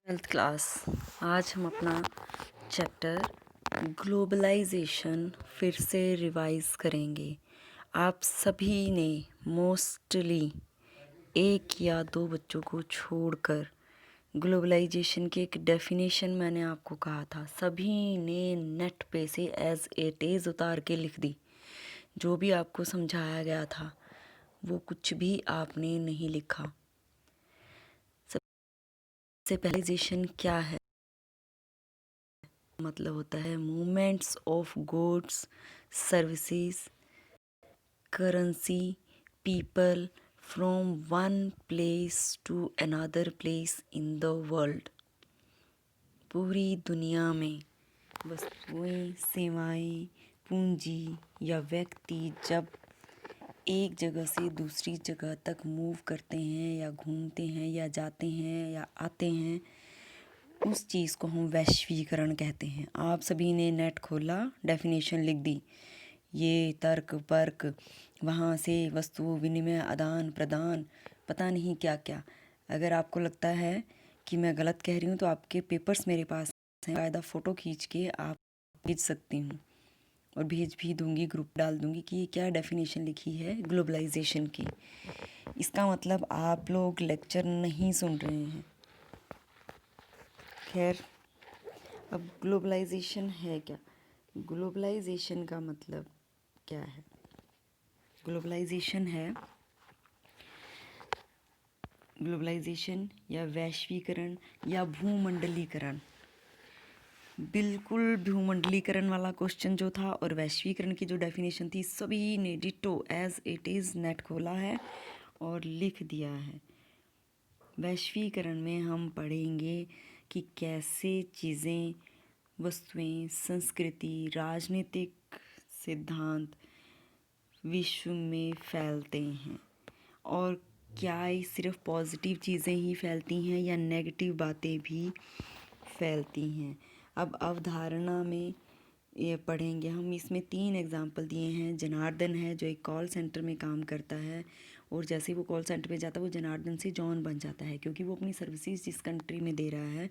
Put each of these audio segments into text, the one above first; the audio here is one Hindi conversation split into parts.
Twelfth class. आज हम अपना चैप्टर ग्लोबलाइजेशन फिर से रिवाइज करेंगे। आप सभी ने मोस्टली एक या दो बच्चों को छोड़कर ग्लोबलाइजेशन की एक डेफिनेशन मैंने आपको कहा था, सभी ने नेट पे से एज इट इज़ उतार के लिख दी। जो भी आपको समझाया गया था वो कुछ भी आपने नहीं लिखा। सबसे पहले ग्लोबलाइजेशन क्या है? मतलब होता है movements of goods, services, currency, people from one place to another place in the world. पूरी दुनिया में वस्तुएं, सेवाएं, पूंजी या व्यक्ति जब एक जगह से दूसरी जगह तक मूव करते हैं या घूमते हैं या जाते हैं या आते हैं, उस चीज़ को हम वैश्वीकरण कहते हैं। आप सभी ने नेट खोला, डेफिनेशन लिख दी, ये तर्क पर्क, वहाँ से वस्तु विनिमय, आदान प्रदान, पता नहीं क्या क्या। अगर आपको लगता है कि मैं गलत कह रही हूँ तो आपके पेपर्स मेरे पास हैं, कायदा फ़ोटो खींच के आप भेज सकती हूँ और भेज भी दूँगी, ग्रुप डाल दूँगी कि ये क्या डेफिनेशन लिखी है ग्लोबलाइजेशन की। इसका मतलब आप लोग लेक्चर नहीं सुन रहे हैं। खैर, अब ग्लोबलाइजेशन है क्या? ग्लोबलाइजेशन का मतलब क्या है? ग्लोबलाइजेशन या वैश्वीकरण या भूमंडलीकरण, बिल्कुल भूमंडलीकरण वाला क्वेश्चन जो था और वैश्वीकरण की जो डेफिनेशन थी, सभी ने ditto as it is net खोला है और लिख दिया है। वैश्वीकरण में हम पढ़ेंगे कि कैसे चीज़ें, वस्तुएं, संस्कृति, राजनीतिक सिद्धांत विश्व में फैलते हैं और क्या ये सिर्फ पॉजिटिव चीज़ें ही फैलती हैं या नेगेटिव बातें भी फैलती हैं। अब अवधारणा में ये पढ़ेंगे हम। इसमें 3 एग्जाम्पल दिए हैं। जनार्दन है जो एक कॉल सेंटर में काम करता है और जैसे ही वो कॉल सेंटर में जाता है वो जनार्दन से जॉन बन जाता है, क्योंकि वो अपनी सर्विसेज जिस कंट्री में दे रहा है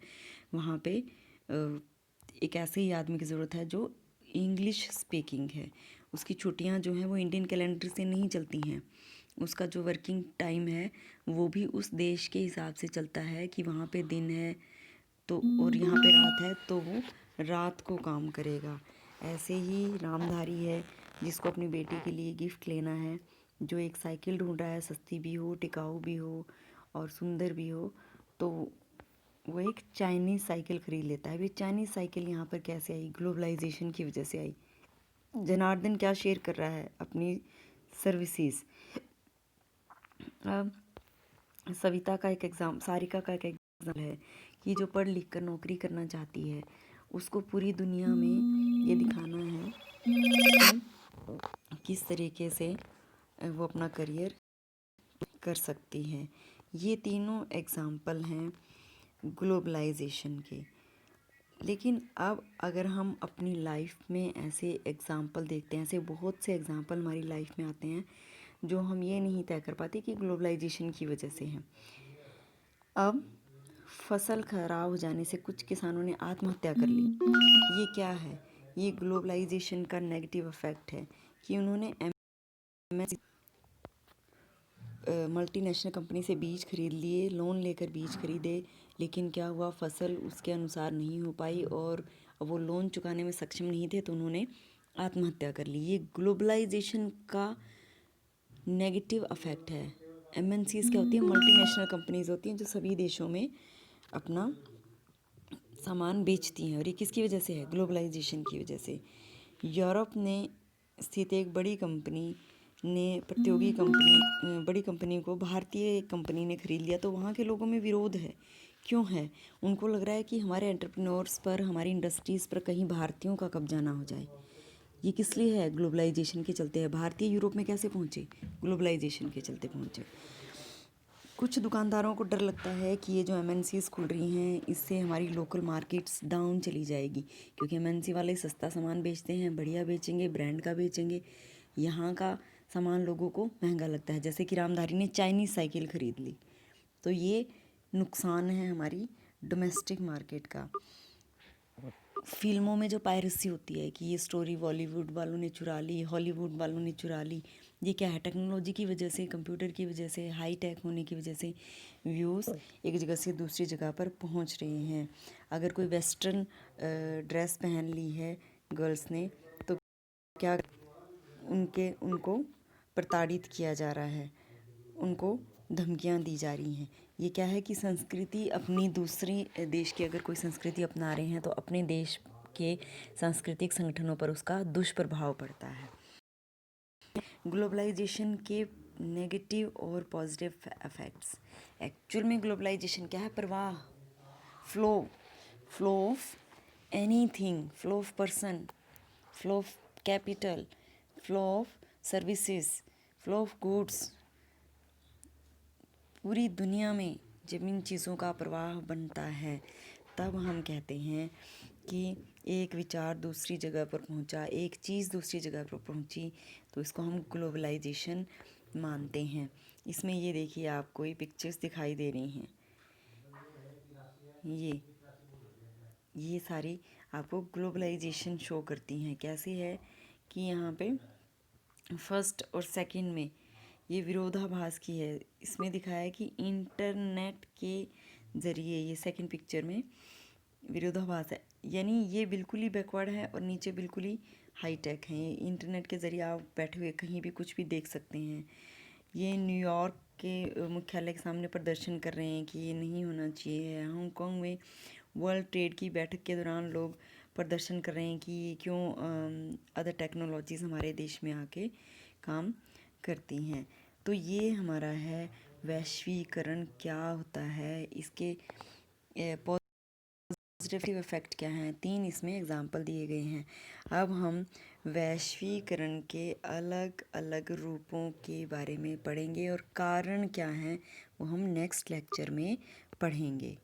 वहाँ पे एक ऐसे ही आदमी की ज़रूरत है जो इंग्लिश स्पीकिंग है। उसकी छुट्टियाँ जो हैं वो इंडियन कैलेंडर से नहीं चलती हैं। उसका जो वर्किंग टाइम है वो भी उस देश के हिसाब से चलता है कि वहाँ पे दिन है तो और यहाँ पे रात है तो वो रात को काम करेगा। ऐसे ही रामधारी है जिसको अपनी बेटी के लिए गिफ्ट लेना है, जो एक साइकिल ढूंढ रहा है, सस्ती भी हो, टिकाऊ भी हो और सुंदर भी हो, तो वो एक चाइनीज़ साइकिल खरीद लेता है। अभी चाइनीज़ साइकिल यहाँ पर कैसे आई? ग्लोबलाइजेशन की वजह से आई। जनार्दन क्या शेयर कर रहा है? अपनी सर्विसेज। अब सविता का एक एग्ज़ाम, सारिका का एक एग्ज़ाम है कि जो पढ़ लिख कर नौकरी करना चाहती है उसको पूरी दुनिया में ये दिखाना है कि किस तरीके से वो अपना करियर कर सकती है। ये तीनों एग्ज़ाम्पल हैं ग्लोबलाइजेशन के। लेकिन अब अगर हम अपनी लाइफ में ऐसे एग्ज़ाम्पल देखते हैं, ऐसे बहुत से एग्ज़ाम्पल हमारी लाइफ में आते हैं जो हम ये नहीं तय कर पाते कि ग्लोबलाइजेशन की वजह से हैं। अब फसल खराब हो जाने से कुछ किसानों ने आत्महत्या कर ली। ये क्या है? ये ग्लोबलाइजेशन का नेगेटिव इफेक्ट है कि उन्होंने मल्टीनेशनल कंपनी से बीज खरीद लिए, लोन लेकर बीज खरीदे, लेकिन क्या हुआ, फसल उसके अनुसार नहीं हो पाई और वो लोन चुकाने में सक्षम नहीं थे तो उन्होंने आत्महत्या कर ली। ये ग्लोबलाइजेशन का नेगेटिव इफेक्ट है। एमएनसीज क्या होती है? मल्टीनेशनल कंपनीज होती हैं जो सभी देशों में अपना सामान बेचती हैं। और ये किसकी वजह से है? ग्लोबलाइजेशन की वजह से। यूरोप ने स्थित एक बड़ी कंपनी ने प्रतियोगी कंपनी, बड़ी कंपनी को भारतीय कंपनी ने खरीद लिया, तो वहाँ के लोगों में विरोध है। क्यों है? उनको लग रहा है कि हमारे एंटरप्रेन्योर्स पर, हमारी इंडस्ट्रीज़ पर कहीं भारतीयों का कब्जा ना हो जाए। ये किस लिए है? ग्लोबलाइजेशन के चलते है। भारतीय यूरोप में कैसे पहुँचे? ग्लोबलाइजेशन के चलते पहुँचे। कुछ दुकानदारों को डर लगता है कि ये जो एमएनसीज खुल रही हैं इससे हमारी लोकल मार्केट्स डाउन चली जाएगी, क्योंकि एमएनसी वाले सस्ता सामान बेचते हैं, बढ़िया बेचेंगे, ब्रांड का बेचेंगे, यहाँ का सामान लोगों को महंगा लगता है। जैसे कि रामधारी ने चाइनीज़ साइकिल ख़रीद ली, तो ये नुकसान है हमारी डोमेस्टिक मार्केट का। फिल्मों में जो पायरेसी होती है कि ये स्टोरी बॉलीवुड वालों ने चुरा ली, हॉलीवुड वालों ने चुरा ली, ये क्या है, टेक्नोलॉजी की वजह से, कंप्यूटर की वजह से, हाई टेक होने की वजह से व्यूज़ एक जगह से दूसरी जगह पर पहुंच रहे हैं। अगर कोई वेस्टर्न ड्रेस पहन ली है गर्ल्स ने तो क्या उनको प्रताड़ित किया जा रहा है, उनको धमकियां दी जा रही हैं। ये क्या है कि संस्कृति अपनी दूसरी देश की अगर कोई संस्कृति अपना रहे हैं तो अपने देश के सांस्कृतिक संगठनों पर उसका दुष्प्रभाव पड़ता है। ग्लोबलाइजेशन के नेगेटिव और पॉजिटिव इफेक्ट्स। एक्चुअल में ग्लोबलाइजेशन क्या है? प्रवाह, flow of anything, flow of person, flow of capital, flow of services, flow of goods. पूरी दुनिया में जब इन चीज़ों का प्रवाह बनता है तब हम कहते हैं कि एक विचार दूसरी जगह पर पहुंचा, एक चीज़ दूसरी जगह पर पहुंची, तो इसको हम ग्लोबलाइजेशन मानते हैं। इसमें ये देखिए आपको ये पिक्चर्स दिखाई दे रही हैं, ये सारी आपको ग्लोबलाइजेशन शो करती हैं। कैसे है कि यहाँ पे फर्स्ट और सेकंड में ये विरोधाभास की है। इसमें दिखाया है कि इंटरनेट के ज़रिए, ये सेकंड पिक्चर में विरोधाभास है, यानी ये बिल्कुल ही बैकवर्ड है और नीचे बिल्कुल ही हाई टेक है। ये इंटरनेट के ज़रिए आप बैठे हुए कहीं भी कुछ भी देख सकते हैं। ये न्यूयॉर्क के मुख्यालय के सामने प्रदर्शन कर रहे हैं कि ये नहीं होना चाहिए। हांगकांग में वर्ल्ड ट्रेड की बैठक के दौरान लोग प्रदर्शन कर रहे हैं कि क्यों अदर टेक्नोलॉजीज़ हमारे देश में आके काम करती हैं। तो ये हमारा है वैश्वीकरण क्या होता है, इसके पॉजिटिव इफ़ेक्ट क्या हैं। 3 इसमें एग्जाम्पल दिए गए हैं। अब हम वैश्वीकरण के अलग अलग रूपों के बारे में पढ़ेंगे और कारण क्या हैं वो हम नेक्स्ट लेक्चर में पढ़ेंगे।